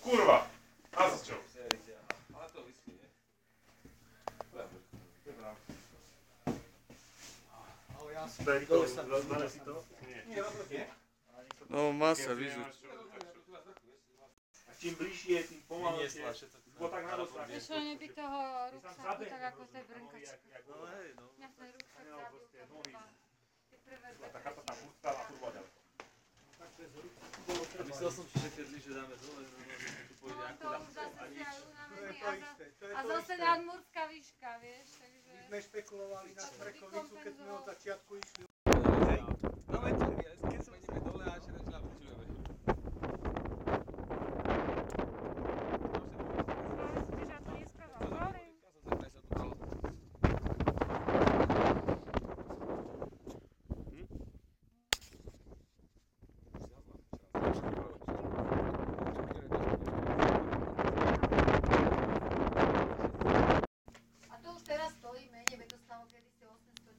Kurwa! A za čo? Ale to whisky, nie? Beriko, rozbane si to? Nie. No masa, vyžuť. A čím bližšie, tým pomalšie. Bo tak na dosah. Vieš, len by toho ruksaku, tak ako tej brnkačky. No hej, no. Mňa ten ruksak zabil, to prvá. Tie prvé dve Taká tá pusta a furt voda. A myslel som, že keď že dáme dole, že tu pôjde No ako to tam. už zase si aj unavený To je to isté, to je a to zase isté. nadmorská výška, vieš, takže... My sme špekulovali na Smrekovicu, keď sme od začiatku išli. No veď, keď sme ideme dole a ešte začala počujeme. A to už teraz stojí menej, veď to stalo kedysi 800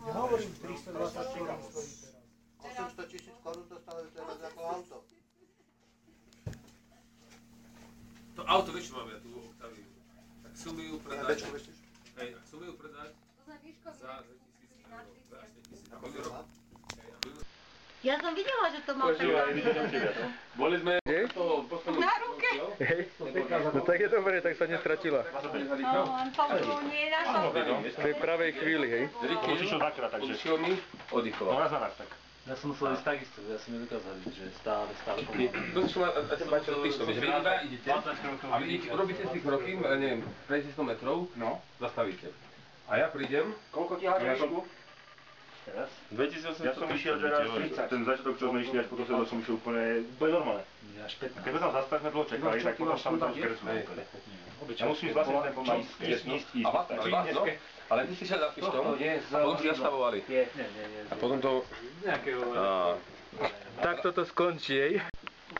000 Ja hovorím, 320 korún stojí teraz. 800 000 korún to stále teraz ako auto. To auto, vieš čo máme, tú Octaviu. Tak chcú mi ju predať. Bečko myslíš? Hej, chcú mi ju predať To za výškový za vek, 2000 na eur. 30. Za 10 000. Ja som videla, že to mal ten Boli sme to na ruke. No tak je dobre, tak sa nestratila. No, on to nie je našou. V tej pravej chvíli, hej. Odišiel dvakrát, takže. Odišiel mi, oddychoval. No raz na raz tak. Ja som musel ísť takisto, ja som nedokázal ísť, že stále To som a ten bajčer písal, že vy iba idete a vy robíte si kroky, neviem, prejdete 100 metrov, No. zastavíte. A ja prídem, Koľko ti háže výšku? teraz. 2800. Ja som išiel teraz 30. Ten začiatok, čo sme išli až po to sedlo, som išiel úplne, to je normálne. Až A 15. keď sme tam zastavili, sme dlho čekali, tak potom tam trošku resme. Ja musím ísť vlastne tempom na ísť. a no, ale ty si šiel za pištom a potom si zastavovali. A potom to... Nejakého... Tak toto skončí, hej.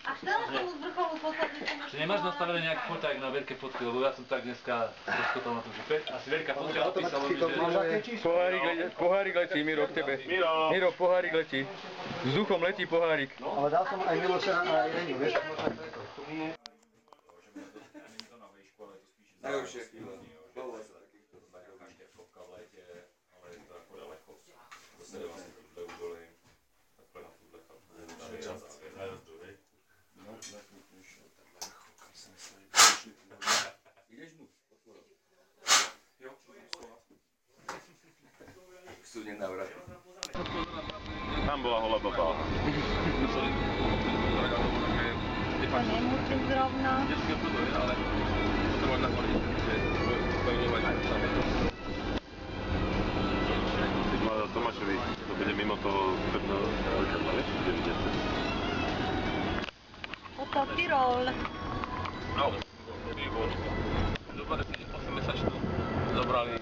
A chcela som mu z vrcholu poslať, Že nemáš nastavené nejaké foták na veľké fotky, lebo ja som tak dneska rozkotal na tom, že asi veľká fotka odpísalo mi, že... Pohárik letí, Miro, k tebe. Miro, pohárik letí. Vzduchom letí pohárik. Ale dal som aj Miloša a Ireniu, vieš? Najlepšie chvíle. Studne návrat. Tam bola holá blbá. to nemusí zrovna. Ťažké budú, ale to môžem nachodiť, že spevňovať sami. Tomášovi, to bude mimo toho pevného veľkého, vieš, kde vidíte. Toto Tyrol. No, výborné. Dobre, 8-mesačnú zobrali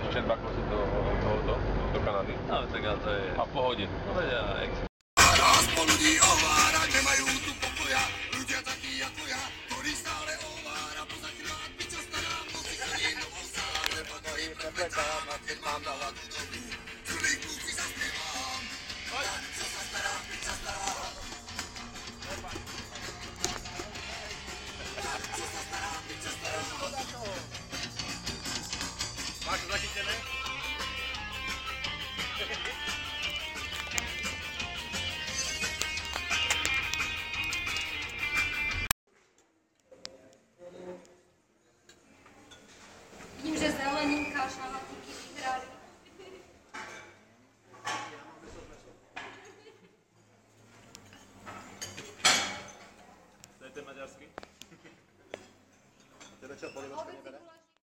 Ščerbákov si do Kanady. No, tak ale to je... A v pohode. No, veď ja, Aspoň ľudí ovára, nemajú tu pokoja. Ľudia takí ako ja, ktorí stále ovára. Pozakrát piča stará, noci chodí novou sále. Pod nohy prepletám, a keď mám náladu dobrú, celý kúci zaspievam. Co sa stará, piča stará. Co sa stará, piča stará. Máš to zachytené? Vidím, že zeleninka, šalatiky vyhrali. To je ten maďarský? Tebe čo, polievka Obeci nebere? gulaš